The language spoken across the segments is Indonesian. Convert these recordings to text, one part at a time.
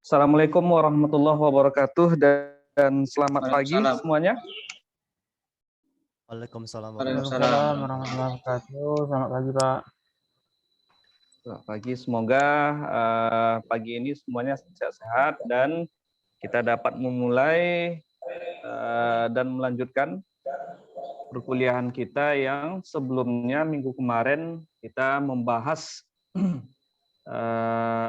Assalamualaikum warahmatullahi wabarakatuh dan selamat pagi Waalaikumsalam. semuanya. Waalaikumsalam Waalaikumsalam warahmatullahi wabarakatuh. Selamat pagi, Pak. Selamat pagi, semoga pagi ini semuanya sehat-sehat dan kita dapat memulai dan melanjutkan perkuliahan kita yang sebelumnya minggu kemarin kita membahas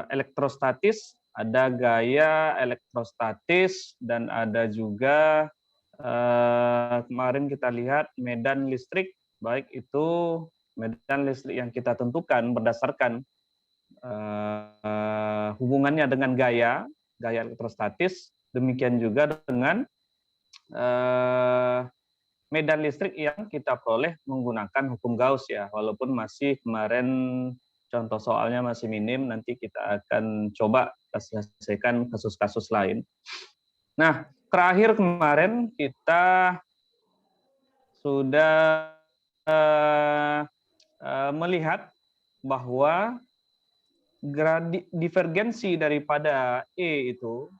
elektrostatis, ada gaya elektrostatis dan ada juga kemarin kita lihat medan listrik, baik itu medan listrik yang kita tentukan berdasarkan hubungannya dengan gaya elektrostatis, demikian juga dengan medan listrik yang kita peroleh menggunakan hukum Gauss ya, walaupun masih kemarin contoh soalnya masih minim, nanti kita akan coba selesaikan kasus-kasus lain. Nah, terakhir kemarin kita sudah melihat bahwa divergensi daripada E itu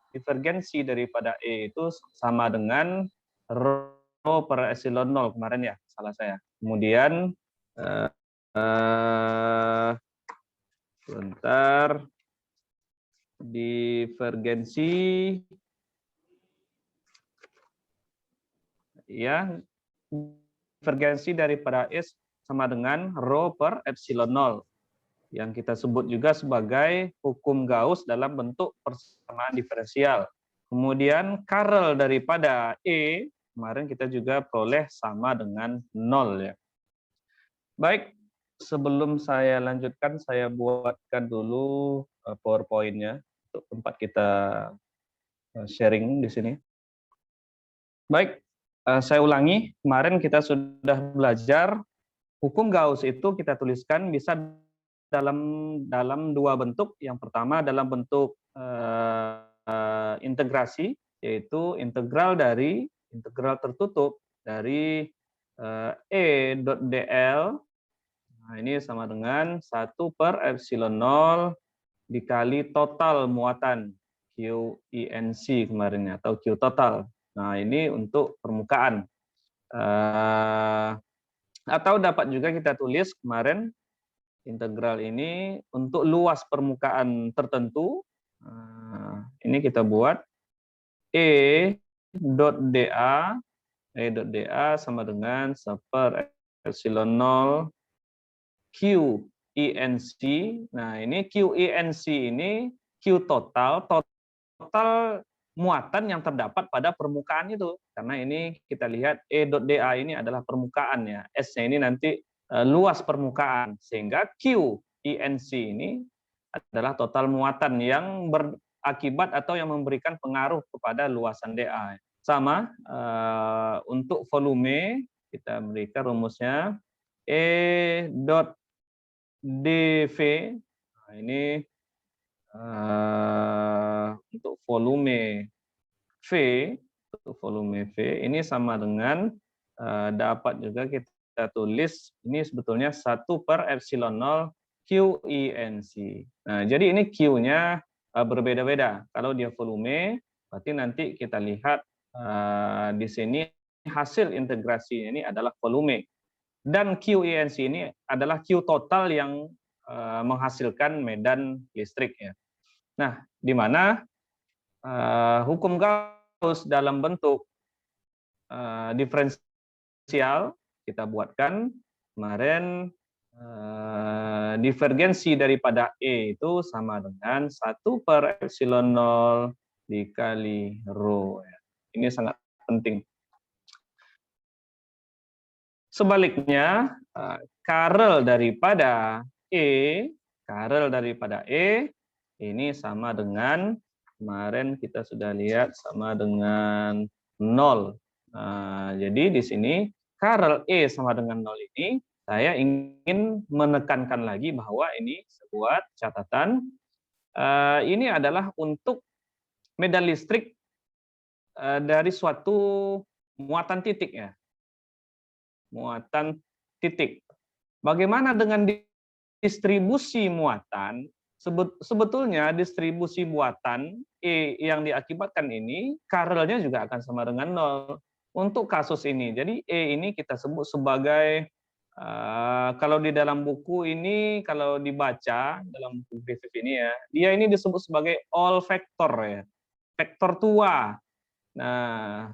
sama dengan rho per epsilon 0 kemarin ya, salah saya. Kemudian sebentar, divergensi ya, divergensi daripada E sama dengan rho per epsilon 0 yang kita sebut juga sebagai hukum Gauss dalam bentuk persamaan diferensial. Kemudian curl daripada E kemarin kita juga peroleh sama dengan 0 ya. Baik, sebelum saya lanjutkan saya buatkan dulu PowerPoint-nya untuk tempat kita sharing di sini. Baik, saya ulangi, kemarin kita sudah belajar hukum Gauss itu kita tuliskan bisa dalam dua bentuk. Yang pertama dalam bentuk integrasi, yaitu integral tertutup dari E.dl. Nah, ini sama dengan 1 per epsilon 0 dikali total muatan QINC kemarin ya, atau Q total. Nah, ini untuk permukaan. Atau dapat juga kita tulis kemarin integral ini untuk luas permukaan tertentu. Ini kita buat E.dA sama dengan 1 per epsilon 0 QINC. Nah, ini QINC ini Q total muatan yang terdapat pada permukaan itu. Karena ini kita lihat E.dA ini adalah permukaan ya. S-nya ini nanti luas permukaan, sehingga QINC ini adalah total muatan yang berakibat atau yang memberikan pengaruh kepada luasan dA. Sama untuk volume kita berikan rumusnya E.dV. Nah, ini untuk volume V, ini sama dengan dapat juga kita tulis ini sebetulnya 1 per epsilon 0 QINC. Nah, jadi ini Q-nya berbeda-beda. Kalau dia volume, berarti nanti kita lihat di sini hasil integrasi ini adalah volume. Dan QINC ini adalah Q total yang menghasilkan medan listrik ya. Nah, di mana hukum Gauss dalam bentuk diferensial kita buatkan kemarin, divergensi daripada E itu sama dengan 1 per epsilon 0 dikali rho. Ini sangat penting. Sebaliknya, curl daripada E ini sama dengan, kemarin kita sudah lihat sama dengan 0. Nah, jadi di sini curl E sama dengan 0 ini, saya ingin menekankan lagi bahwa ini sebuah catatan, ini adalah untuk medan listrik dari suatu muatan titik ya. Muatan titik. Bagaimana dengan distribusi muatan sebetulnya distribusi buatan E yang diakibatkan ini, Karelnya juga akan sama dengan 0 untuk kasus ini. Jadi E ini kita sebut sebagai, kalau di dalam buku ini, kalau dibaca dalam buku Griffith ini ya, dia ini disebut sebagai all factor ya, faktor tua. Nah,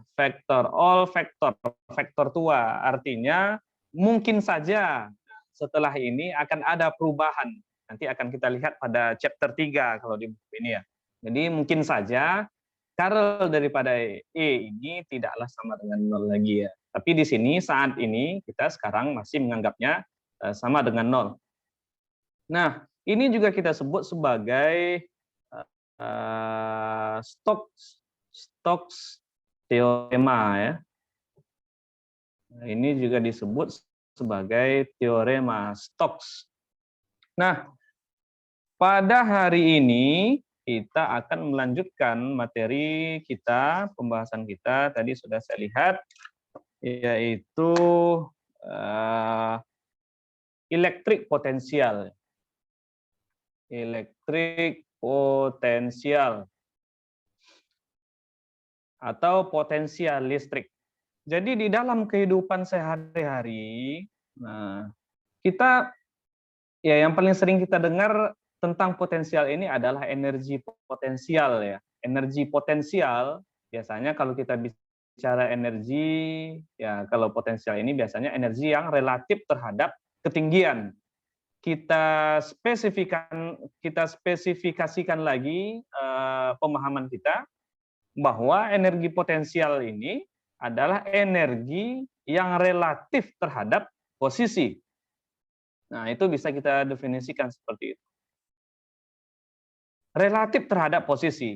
faktor tua artinya mungkin saja setelah ini akan ada perubahan. Nanti akan kita lihat pada chapter 3 kalau di buku ini ya. Jadi mungkin saja Karel daripada E ini tidaklah sama dengan 0 lagi ya. Tapi di sini saat ini kita sekarang masih menganggapnya sama dengan 0. Nah, ini juga kita sebut sebagai Stokes teorema ya. Nah, ini juga disebut sebagai teorema Stokes. Nah, pada hari ini kita akan melanjutkan materi kita, pembahasan kita tadi sudah saya lihat, yaitu elektrik potensial. Elektrik potensial atau potensial listrik. Jadi di dalam kehidupan sehari-hari, nah, kita ya yang paling sering kita dengar tentang potensial ini adalah energi potensial ya. Energi potensial biasanya kalau kita bicara energi ya, kalau potensial ini biasanya energi yang relatif terhadap ketinggian. Kita spesifikasikan lagi pemahaman kita bahwa energi potensial ini adalah energi yang relatif terhadap posisi. Nah, itu bisa kita definisikan seperti itu. Relatif terhadap posisi.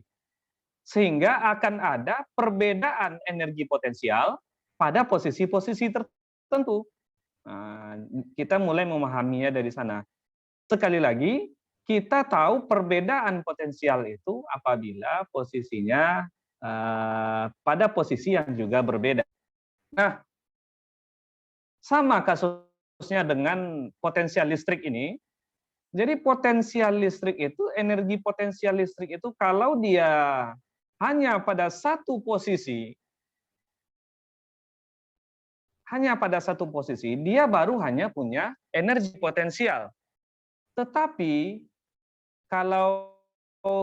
Sehingga akan ada perbedaan energi potensial pada posisi-posisi tertentu. Nah, kita mulai memahaminya dari sana. Sekali lagi, kita tahu perbedaan potensial itu apabila posisinya pada posisi yang juga berbeda. Nah, sama kasusnya dengan potensial listrik ini. Jadi potensial listrik itu, energi potensial listrik itu kalau dia hanya pada satu posisi, dia baru hanya punya energi potensial. Tetapi kalau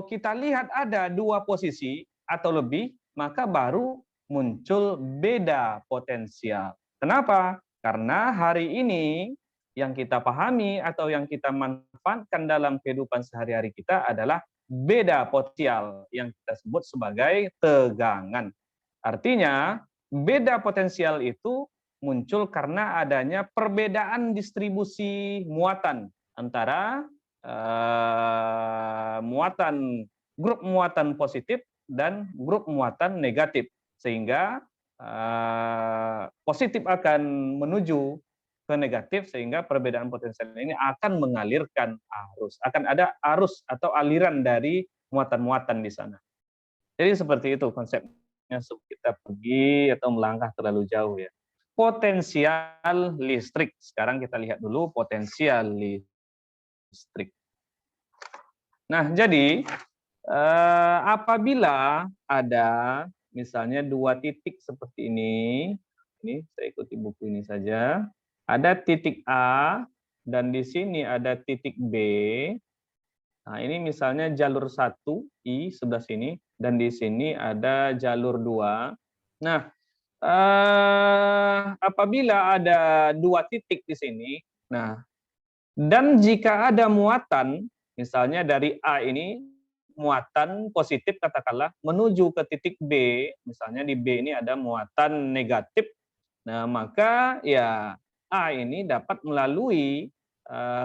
kita lihat ada dua posisi atau lebih, maka baru muncul beda potensial. Kenapa? Karena hari ini yang kita pahami atau yang kita manfaatkan dalam kehidupan sehari-hari kita adalah beda potensial yang kita sebut sebagai tegangan. Artinya, beda potensial itu muncul karena adanya perbedaan distribusi muatan antara grup muatan positif dan grup muatan negatif, sehingga positif akan menuju ke negatif, sehingga perbedaan potensial ini akan mengalirkan arus, akan ada arus atau aliran dari muatan-muatan di sana. Jadi seperti itu konsepnya sebelum kita pergi atau melangkah terlalu jauh ya. Potensial listrik. Sekarang kita lihat dulu potensial listrik. Nah, jadi apabila ada misalnya dua titik seperti ini saya ikuti buku ini saja, ada titik A dan di sini ada titik B. Nah, ini misalnya jalur 1 I sebelah sini dan di sini ada jalur 2. Nah, apabila ada dua titik di sini, nah, dan jika ada muatan, misalnya dari A ini muatan positif katakanlah menuju ke titik B, misalnya di B ini ada muatan negatif, nah maka ya A ini dapat melalui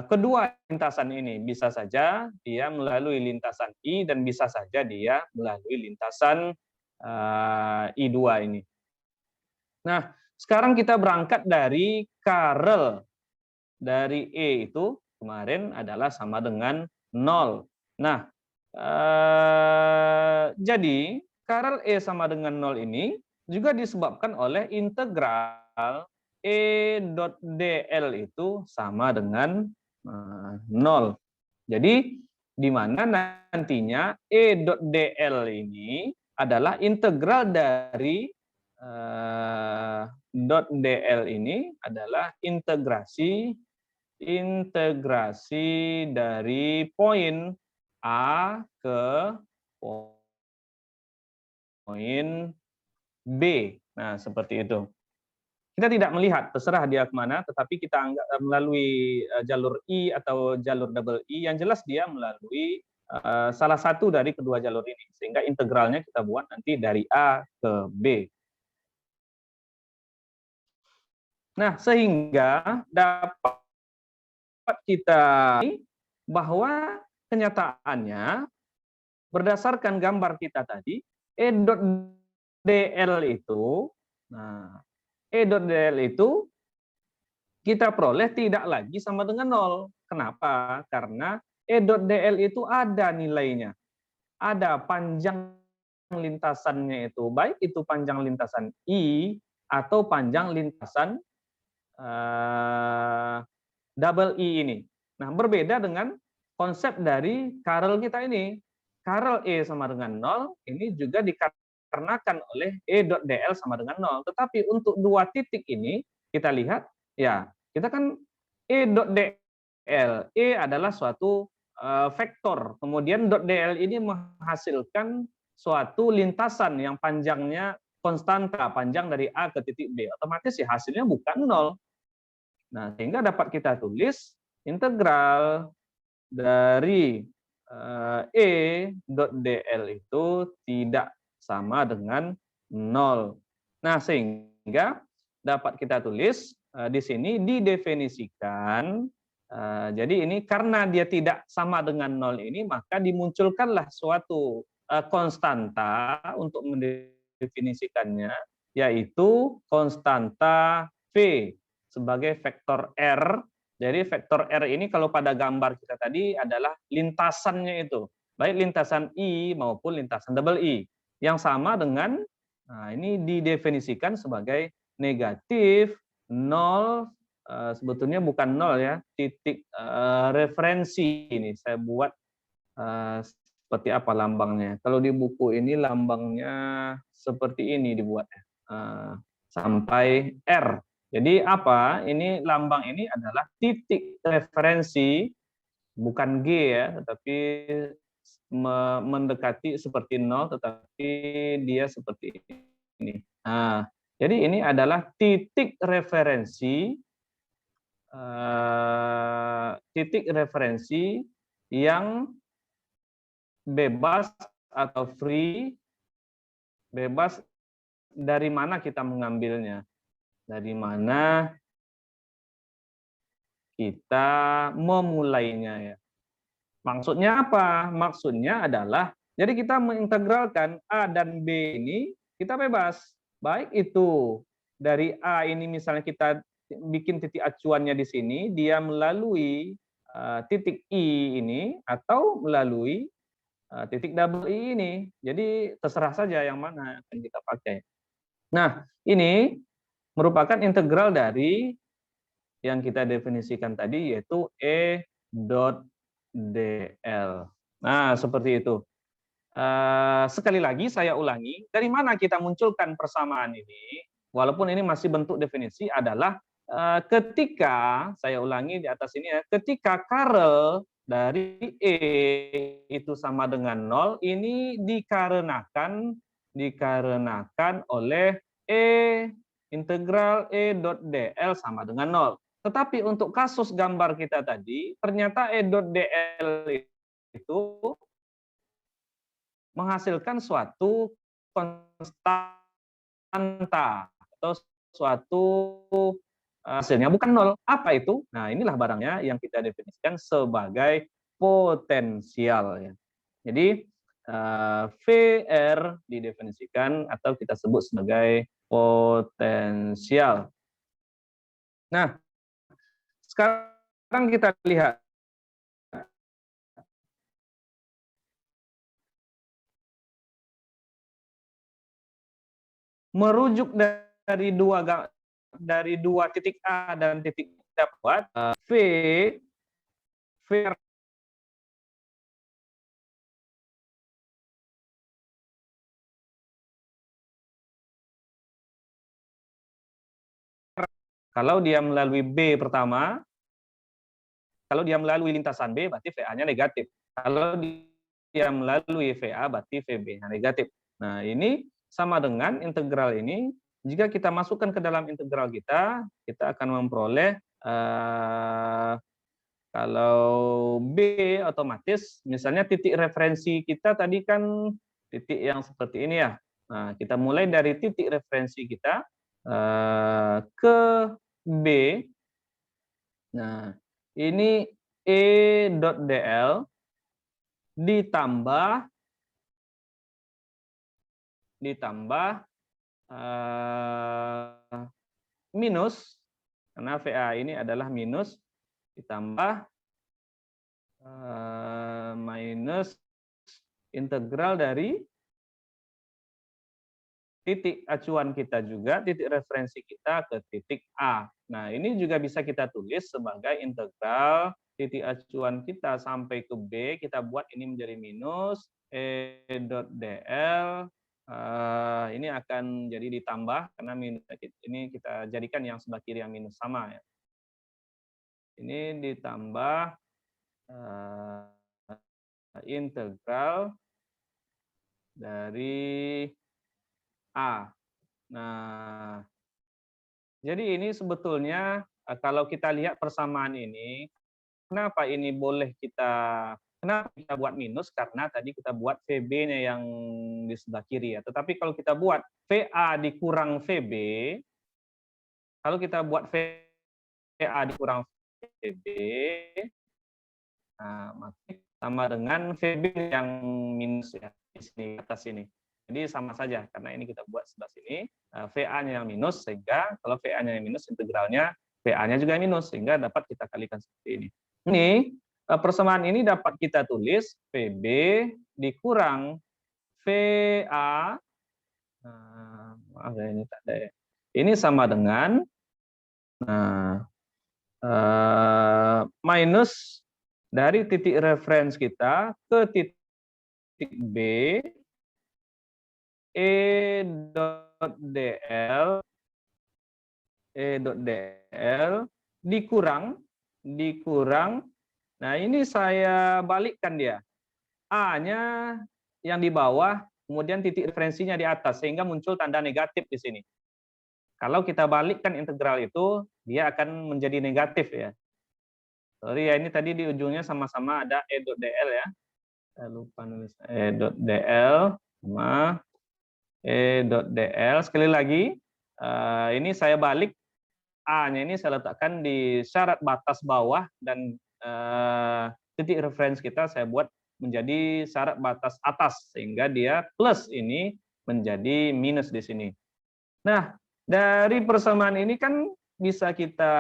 kedua lintasan ini. Bisa saja dia melalui lintasan I dan bisa saja dia melalui lintasan I2 ini. Nah, sekarang kita berangkat dari Karel. Dari E itu kemarin adalah sama dengan 0. Nah, jadi Karel E sama dengan 0 ini juga disebabkan oleh integral E.dl itu sama dengan 0. Jadi di mana nantinya E.dl ini adalah integral dari .dl ini adalah integrasi dari poin A ke poin B. Nah, seperti itu. Kita tidak melihat, terserah dia kemana, tetapi kita anggap melalui jalur I atau jalur double I, yang jelas dia melalui salah satu dari kedua jalur ini. Sehingga integralnya kita buat nanti dari A ke B. Nah, sehingga dapat kita bahwa kenyataannya berdasarkan gambar kita tadi, E.dl itu, nah, E.dl itu kita peroleh tidak lagi sama dengan 0. Kenapa? Karena E.dl itu ada nilainya. Ada panjang lintasannya itu. Baik itu panjang lintasan I atau panjang lintasan double I ini. Nah, berbeda dengan konsep dari Karel kita ini. Karel E sama dengan 0, ini juga dikarenakan oleh E.dl sama dengan 0. Tetapi untuk dua titik ini, kita lihat, ya, kita kan E.dl. E adalah suatu vektor. Kemudian .dl ini menghasilkan suatu lintasan yang panjangnya konstanta, panjang dari A ke titik B. Otomatis ya hasilnya bukan 0. Nah, sehingga dapat kita tulis integral dari E.dl itu tidak sama dengan 0. Nah, sehingga dapat kita tulis di sini didefinisikan. Jadi ini karena dia tidak sama dengan 0 ini, maka dimunculkanlah suatu konstanta untuk mendefinisikannya, yaitu konstanta V sebagai vektor R. Jadi vektor R ini kalau pada gambar kita tadi adalah lintasannya itu, baik lintasan I maupun lintasan double I, yang sama dengan, nah ini didefinisikan sebagai negatif 0, sebetulnya bukan 0 ya, titik referensi ini. Saya buat seperti apa lambangnya. Kalau di buku ini lambangnya seperti ini dibuatnya, sampai R. Jadi apa? Ini lambang ini adalah titik referensi, bukan G ya, tetapi mendekati seperti 0, tetapi dia seperti ini. Nah, jadi ini adalah titik referensi yang bebas atau free, bebas dari mana kita mengambilnya, dari mana kita memulainya ya. Maksudnya apa? Maksudnya adalah, jadi kita mengintegralkan A dan B ini, kita bebas. Baik itu dari A ini misalnya kita bikin titik acuannya di sini, dia melalui titik I ini, atau melalui titik double I ini. Jadi terserah saja yang mana yang kita pakai. Nah, ini merupakan integral dari yang kita definisikan tadi, yaitu E.dl. Nah, seperti itu. Sekali lagi saya ulangi, dari mana kita munculkan persamaan ini, walaupun ini masih bentuk definisi, adalah ketika, saya ulangi di atas ini ya, ketika Karel dari E itu sama dengan 0, ini dikarenakan oleh integral E.dl sama dengan 0. Tetapi untuk kasus gambar kita tadi, ternyata E.dl itu menghasilkan suatu konstanta atau suatu hasilnya bukan 0. Apa itu? Nah, inilah barangnya yang kita definisikan sebagai potensial ya. Jadi VR didefinisikan atau kita sebut sebagai potensial. Nah, sekarang kita lihat merujuk dari dua titik A dan titik dapat V Kalau dia melalui B pertama, kalau dia melalui lintasan B, berarti VA-nya negatif. Kalau dia melalui VA, berarti VB-nya negatif. Nah, ini sama dengan integral ini. Jika kita masukkan ke dalam integral kita akan memperoleh kalau B otomatis, misalnya titik referensi kita tadi kan titik yang seperti ini ya. Nah, kita mulai dari titik referensi kita ke B. Nah, ini E.dl ditambah minus, karena VA ini adalah minus, ditambah minus integral dari titik acuan kita juga, titik referensi kita ke titik A. Nah, ini juga bisa kita tulis sebagai integral titik acuan kita sampai ke B, kita buat ini menjadi minus E.dl, ini akan jadi ditambah, karena minus ini kita jadikan yang sebelah kiri yang minus sama ya. Ini ditambah integral dari A. Nah, jadi ini sebetulnya kalau kita lihat persamaan ini, kenapa ini boleh kenapa kita buat minus? Karena tadi kita buat VB-nya yang di sebelah kiri ya. Tetapi kalau kita buat VA dikurang VB, kalau kita buat VA dikurang VB, nah, maka sama dengan VB yang minus ya di sini atas ini. Jadi sama saja karena ini kita buat sebelah sini VA-nya yang minus, sehingga kalau VA-nya yang minus integralnya VA-nya juga minus, sehingga dapat kita kalikan seperti ini. Ini persamaan ini dapat kita tulis VB dikurang VA. Maaf ya, ini tak ada ya. Ini sama dengan minus dari titik referensi kita ke titik B, E.dl dikurang, nah ini saya balikkan dia. A-nya yang di bawah, kemudian titik referensinya di atas, sehingga muncul tanda negatif di sini. Kalau kita balikkan integral itu, dia akan menjadi negatif ya. Sorry ya, ini tadi di ujungnya sama-sama ada E.dl ya. Saya lupa nulis E.dl sama E.dl. Sekali lagi, ini saya balik, A-nya ini saya letakkan di syarat batas bawah, dan titik referensi kita saya buat menjadi syarat batas atas, sehingga dia plus ini menjadi minus di sini. Nah, dari persamaan ini kan bisa kita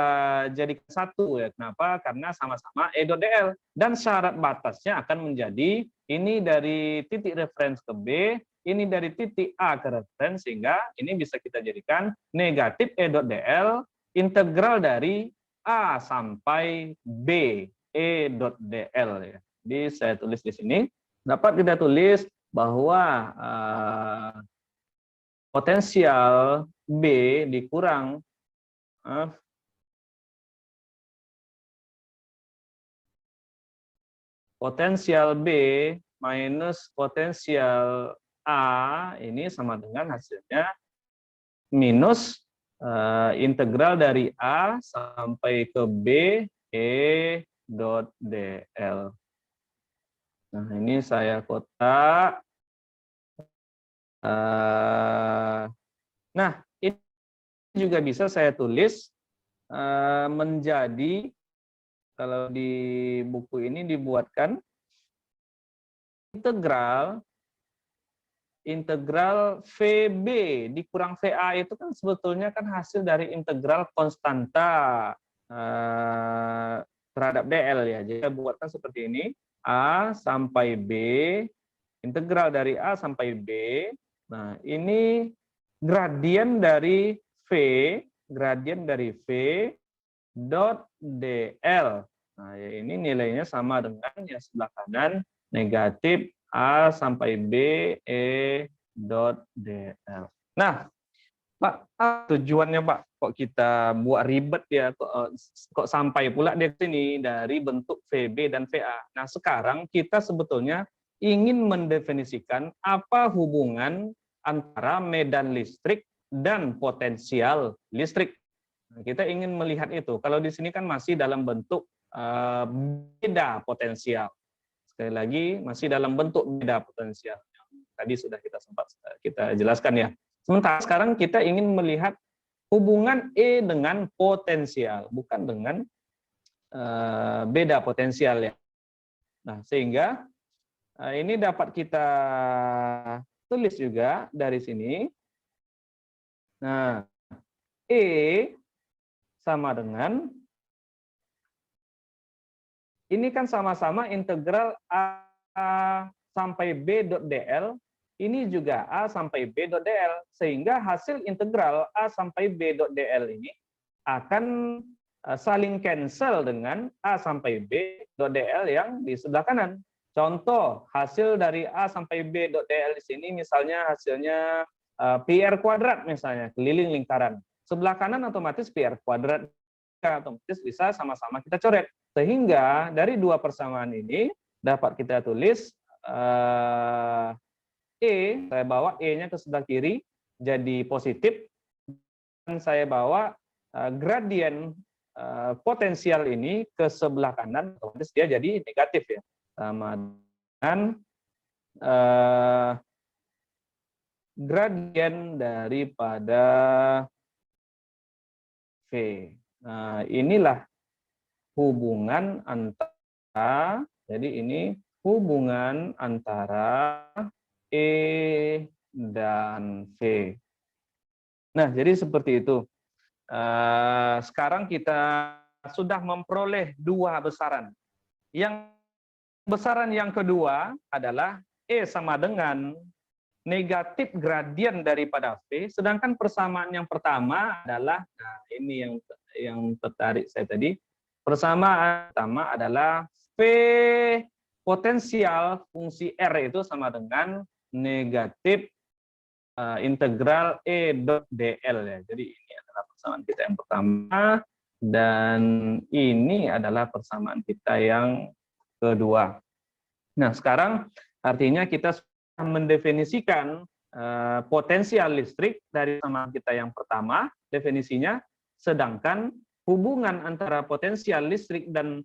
jadikan satu ya. Kenapa? Karena sama-sama E.dl, dan syarat batasnya akan menjadi ini dari titik referensi ke B, ini dari titik A ke referensi, sehingga ini bisa kita jadikan negatif E.dl integral dari A sampai B E.dl ya. Jadi saya tulis di sini, dapat kita tulis bahwa potensial B dikurang potensial B minus potensial A ini sama dengan hasilnya minus integral dari A sampai ke B E.dl. Nah, ini saya kotak. Nah, ini juga bisa saya tulis menjadi, kalau di buku ini dibuatkan integral VB dikurang VA itu kan sebetulnya kan hasil dari integral konstanta terhadap DL ya. Jadi saya buatkan seperti ini, A sampai B, integral dari A sampai B. Nah, ini gradien dari V dot DL. Nah, ya ini nilainya sama dengan yang sebelah kanan, negatif A sampai B E.dl. Nah, Pak, tujuannya Pak, kok kita buat ribet ya, kok sampai pula di sini dari bentuk VB dan VA. Nah, sekarang kita sebetulnya ingin mendefinisikan apa hubungan antara medan listrik dan potensial listrik. Nah, kita ingin melihat itu. Kalau di sini kan masih dalam bentuk beda potensial. Sekali lagi, masih dalam bentuk beda potensial. Tadi sudah kita sempat kita jelaskan ya. Sementara sekarang kita ingin melihat hubungan E dengan potensial, bukan dengan beda potensial ya. Nah, sehingga ini dapat kita tulis juga dari sini. Nah, E sama dengan, ini kan sama-sama integral A sampai B dot dl, ini juga A sampai B dot dl, sehingga hasil integral A sampai B dot dl ini akan saling cancel dengan A sampai B dot dl yang di sebelah kanan. Contoh, hasil dari A sampai B dot dl di sini misalnya hasilnya PR kuadrat misalnya, keliling lingkaran. Sebelah kanan otomatis PR kuadrat, otomatis bisa sama-sama kita coret. Sehingga dari dua persamaan ini dapat kita tulis E, saya bawa E-nya ke sebelah kiri jadi positif, dan saya bawa gradien potensial ini ke sebelah kanan, otomatis dia jadi negatif ya. Sama dengan gradien daripada V. Nah, inilah hubungan antara, jadi ini hubungan antara E dan V. Nah, jadi seperti itu. Sekarang kita sudah memperoleh dua besaran. Yang besaran yang kedua adalah E sama dengan negatif gradien daripada V, sedangkan persamaan yang pertama adalah, nah ini yang tertarik saya tadi, persamaan pertama adalah V potensial fungsi R itu sama dengan negatif integral E dot dl ya. Jadi ini adalah persamaan kita yang pertama dan ini adalah persamaan kita yang kedua. Nah, sekarang artinya kita mendefinisikan potensial listrik dari persamaan kita yang pertama, definisinya, sedangkan hubungan antara potensial listrik dan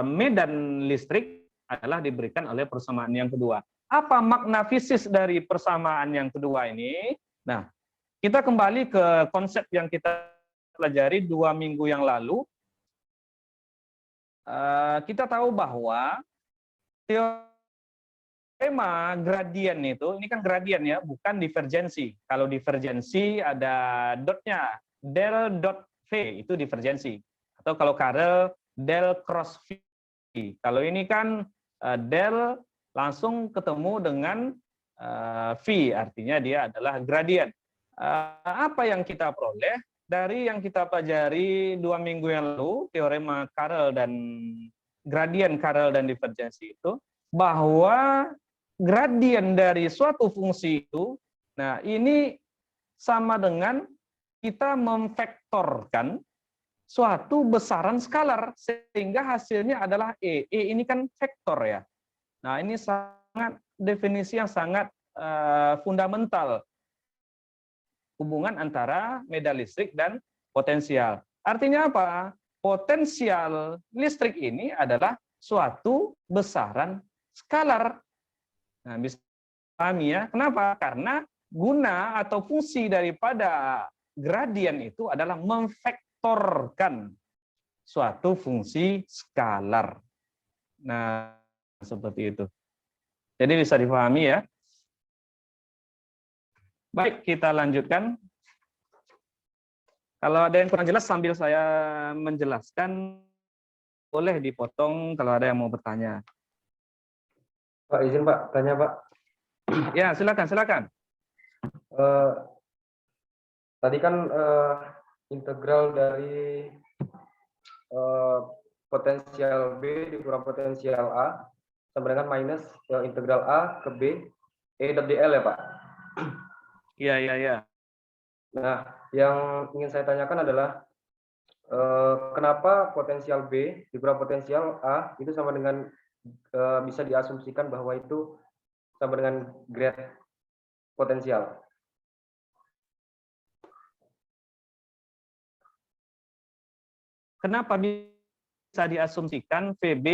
medan listrik adalah diberikan oleh persamaan yang kedua. Apa makna fisis dari persamaan yang kedua ini? Nah, kita kembali ke konsep yang kita pelajari 2 minggu yang lalu. Kita tahu bahwa teorema gradien itu, ini kan gradien ya, bukan divergensi. Kalau divergensi ada dotnya, del dot V itu divergensi. Atau kalau Karel, del cross V. Kalau ini kan del langsung ketemu dengan V, artinya dia adalah gradien. Apa yang kita peroleh dari yang kita pelajari 2 minggu yang lalu, teorema Karel dan gradien Karel dan divergensi itu, bahwa gradien dari suatu fungsi itu, nah ini sama dengan kita memvektorkan suatu besaran skalar sehingga hasilnya adalah E. E ini kan vektor ya. Nah, ini sangat definisi yang sangat fundamental hubungan antara medan listrik dan potensial. Artinya apa? Potensial listrik ini adalah suatu besaran skalar. Nah, bisa pahami ya. Kenapa? Karena guna atau fungsi daripada gradien itu adalah memvektorkan suatu fungsi skalar. Nah, seperti itu. Jadi bisa dipahami ya. Baik, kita lanjutkan. Kalau ada yang kurang jelas sambil saya menjelaskan, boleh dipotong kalau ada yang mau bertanya. Pak, izin Pak, tanya Pak. Ya, silakan. Tadi kan integral dari potensial B dikurang potensial A sama dengan minus integral A ke B E dot dl ya Pak? Iya. Nah, yang ingin saya tanyakan adalah kenapa potensial B dikurang potensial A itu sama dengan bisa diasumsikan bahwa itu sama dengan grade potensial. Kenapa bisa diasumsikan VB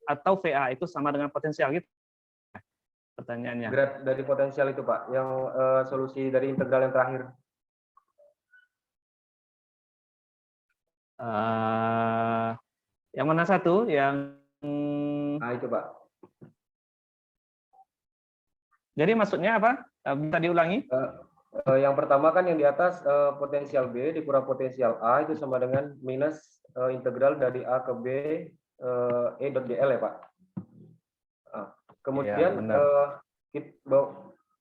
atau VA itu sama dengan potensial gitu? Pertanyaannya. Grade dari potensial itu, Pak, yang solusi dari integral yang terakhir. Yang mana satu? Yang Nah, itu, Pak. jadi maksudnya apa? Bisa diulangi? Yang pertama kan yang di atas potensial B dikurang potensial A itu sama dengan minus integral dari A ke B E dot dl ya, Pak. Nah, kemudian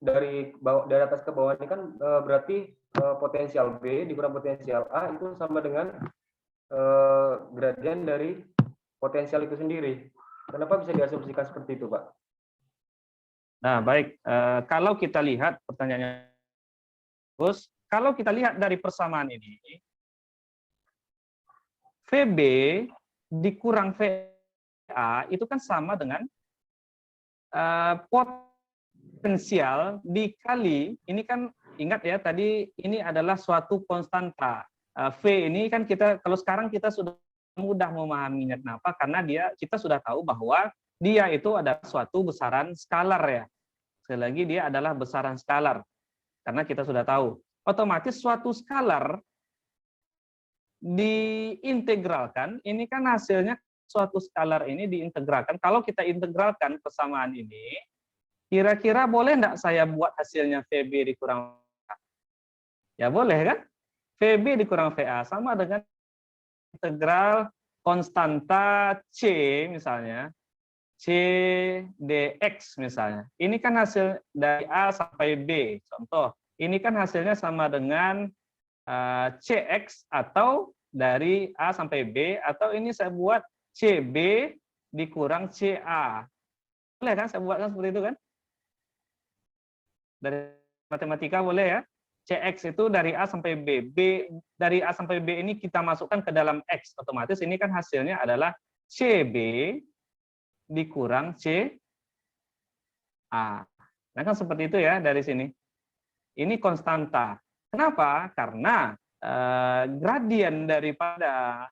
dari atas ke bawah ini kan berarti potensial B dikurang potensial A itu sama dengan gradien dari potensial itu sendiri. Kenapa bisa diasumsikan seperti itu, Pak? Nah, baik. Kalau kita lihat pertanyaannya, terus kalau kita lihat dari persamaan ini, VB dikurang VA itu kan sama dengan potensial dikali, ini kan ingat ya tadi ini adalah suatu konstanta. V ini kan kita kalau sekarang kita sudah mudah memahaminya. Kenapa? Karena kita sudah tahu bahwa dia itu adalah suatu besaran skalar ya. Sekali lagi dia adalah besaran skalar. Karena kita sudah tahu. Otomatis suatu skalar diintegralkan, ini kan hasilnya suatu skalar ini diintegralkan. Kalau kita integralkan persamaan ini, kira-kira boleh enggak saya buat hasilnya VB dikurang VA? Ya boleh kan? VB dikurang VA sama dengan integral konstanta C misalnya, C dx misalnya. Ini kan hasil dari A sampai B. Contoh, ini kan hasilnya sama dengan CX atau dari A sampai B, atau ini saya buat CB dikurang CA. Boleh kan saya buatkan seperti itu kan? Dari matematika boleh ya? CX itu dari A sampai B. B dari A sampai B ini kita masukkan ke dalam X. Otomatis ini kan hasilnya adalah CB dikurang CA. Nah kan seperti itu ya dari sini. Ini konstanta. Kenapa? Karena gradien daripada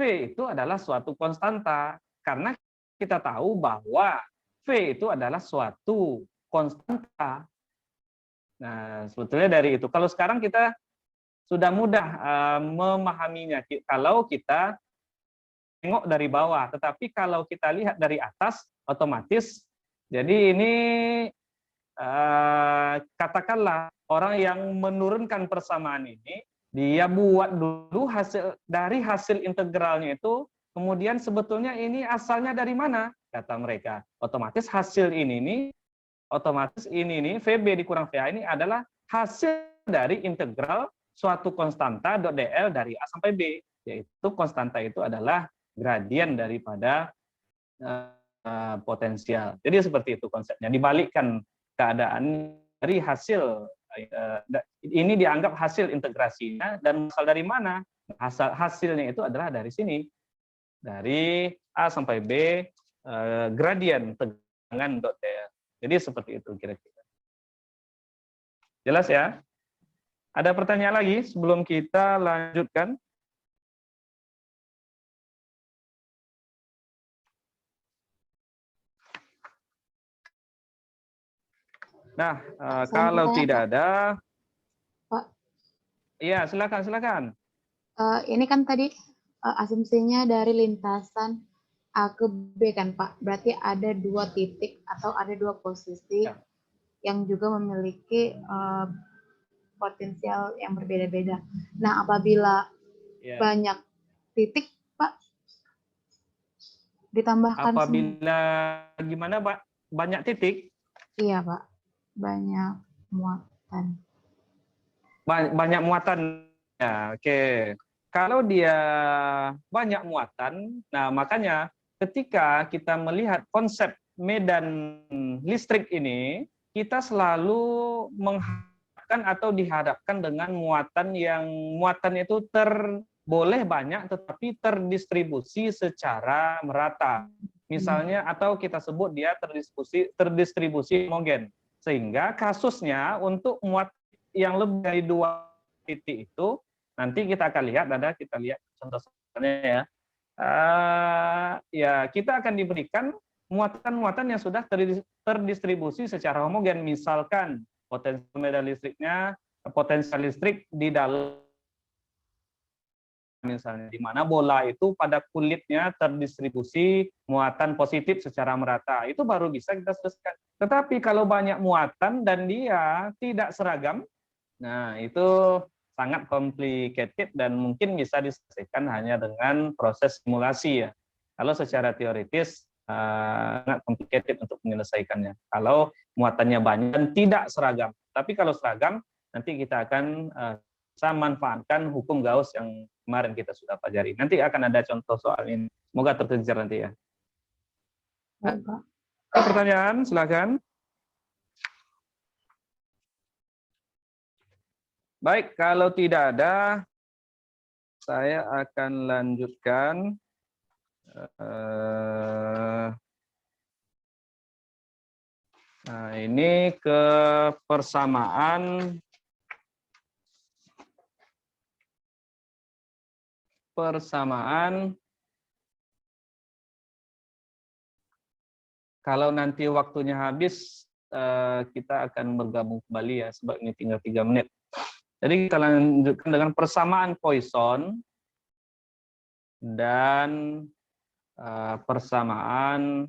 V itu adalah suatu konstanta. Karena kita tahu bahwa V itu adalah suatu konstanta. Nah, sebetulnya dari itu. Kalau sekarang kita sudah mudah memahaminya kalau kita tengok dari bawah. Tetapi kalau kita lihat dari atas, otomatis. Jadi ini katakanlah orang yang menurunkan persamaan ini, dia buat dulu dari hasil integralnya itu, kemudian sebetulnya ini asalnya dari mana? Kata mereka. Otomatis hasil ini nih, VB dikurang VA ini adalah hasil dari integral suatu konstanta dl dari A sampai B, yaitu konstanta itu adalah gradien daripada potensial. Jadi seperti itu konsepnya. Dibalikkan keadaan dari hasil ini dianggap hasil integrasinya, dan asal dari mana? Hasilnya itu adalah dari sini, dari A sampai B gradien tegangan dl. Jadi seperti itu kira-kira. Jelas ya? Ada pertanyaan lagi sebelum kita lanjutkan? Nah, kalau tidak ada, Pak. Iya, silakan. Ini kan tadi asumsinya dari lintasan A ke B kan, Pak. Berarti ada dua titik atau ada dua posisi ya, yang juga memiliki potensial yang berbeda-beda. Nah, apabila banyak titik, Pak, ditambahkan apabila gimana, Pak? Banyak titik? Iya, Pak. Banyak muatan. Banyak muatan. Ya, oke. Kalau dia banyak muatan, nah makanya ketika kita melihat konsep medan listrik ini, kita selalu mengharapkan dihadapkan dengan muatannya itu boleh banyak tetapi terdistribusi secara merata. Misalnya atau kita sebut dia terdistribusi homogen. Sehingga kasusnya untuk muatan yang lebih dari 2 titik itu nanti kita akan lihat, kita lihat contohnya ya. Ya kita akan diberikan muatan-muatan yang sudah terdistribusi secara homogen, misalkan potensial listrik di dalam, misalnya di mana bola itu pada kulitnya terdistribusi muatan positif secara merata, itu baru bisa kita selesaikan. Tetapi kalau banyak muatan dan dia tidak seragam, nah itu sangat complicated dan mungkin bisa diselesaikan hanya dengan proses simulasi ya. Kalau secara teoritis sangat complicated untuk menyelesaikannya. Kalau muatannya banyak dan tidak seragam. Tapi kalau seragam, nanti kita akan bisa manfaatkan hukum Gauss yang kemarin kita sudah pelajari. Nanti akan ada contoh soal ini. Semoga terkejar nanti ya. Pertanyaan, silakan. Baik, kalau tidak ada, saya akan lanjutkan. Nah, ini ke persamaan kalau nanti waktunya habis, kita akan bergabung kembali ya, sebab ini tinggal 3 menit. Jadi kita lanjutkan dengan persamaan Poisson dan persamaan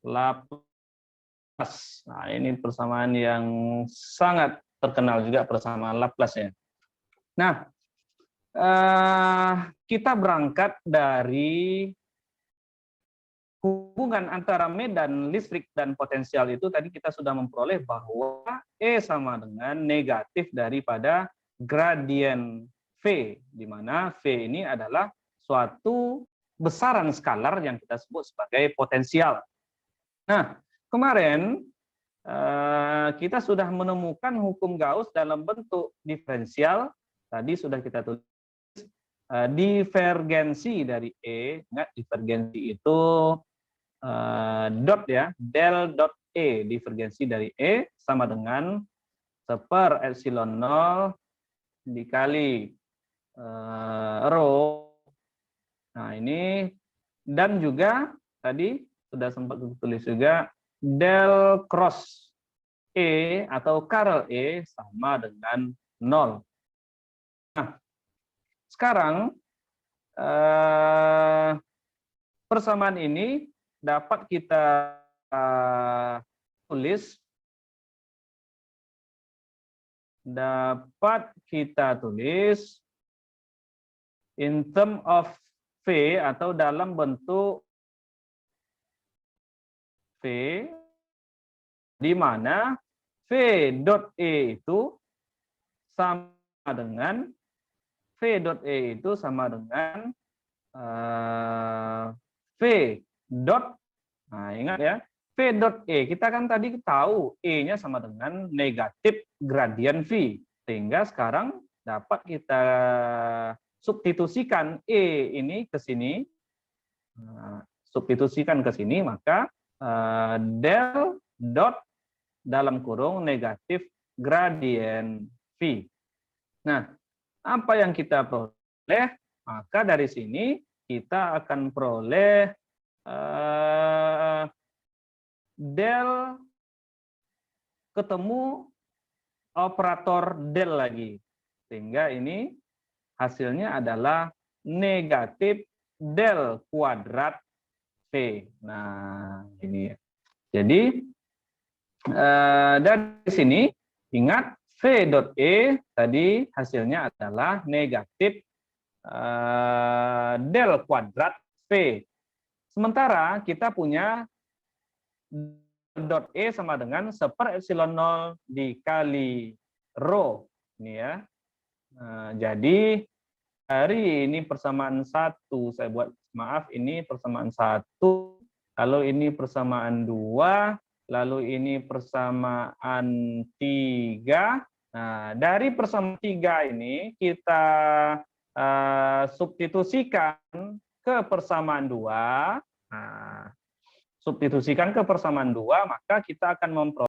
Laplace. Nah, ini persamaan yang sangat terkenal juga, persamaan Laplace ya. Nah, kita berangkat dari hubungan antara medan listrik dan potensial itu tadi kita sudah memperoleh bahwa E sama dengan negatif daripada gradien V, di mana V ini adalah suatu besaran skalar yang kita sebut sebagai potensial. Nah, kemarin kita sudah menemukan hukum Gauss dalam bentuk diferensial, tadi sudah kita tulis divergensi dari E, ingat divergensi itu dot ya, del dot E, divergensi dari E sama dengan 1/epsilon 0 dikali rho. Nah ini, dan juga tadi sudah sempat tulis juga del cross E atau curl E sama dengan 0. Nah sekarang persamaan ini dapat kita tulis in term of V atau dalam bentuk V, di mana V dot E itu sama dengan V dot, nah ingat ya, V dot E, kita kan tadi tahu E-nya sama dengan negatif gradien V, sehingga sekarang dapat kita substitusikan E ini ke sini, maka del dot dalam kurung negatif gradien V. Nah, apa yang kita peroleh? Maka dari sini kita akan peroleh del ketemu operator del lagi, sehingga ini hasilnya adalah negatif del kuadrat V. Nah ini ya. Jadi dari sini ingat V dot E tadi hasilnya adalah negatif del kuadrat V. Sementara kita punya dot E sama dengan 1/epsilon 0 dikali rho. Ini ya. Jadi hari ini persamaan 1, saya buat maaf, ini persamaan 1. Kalau ini persamaan 2, lalu ini persamaan 3. Nah, dari persamaan 3 ini kita substitusikan ke persamaan 2. Nah, substitusikan ke persamaan 2, maka kita akan memperoleh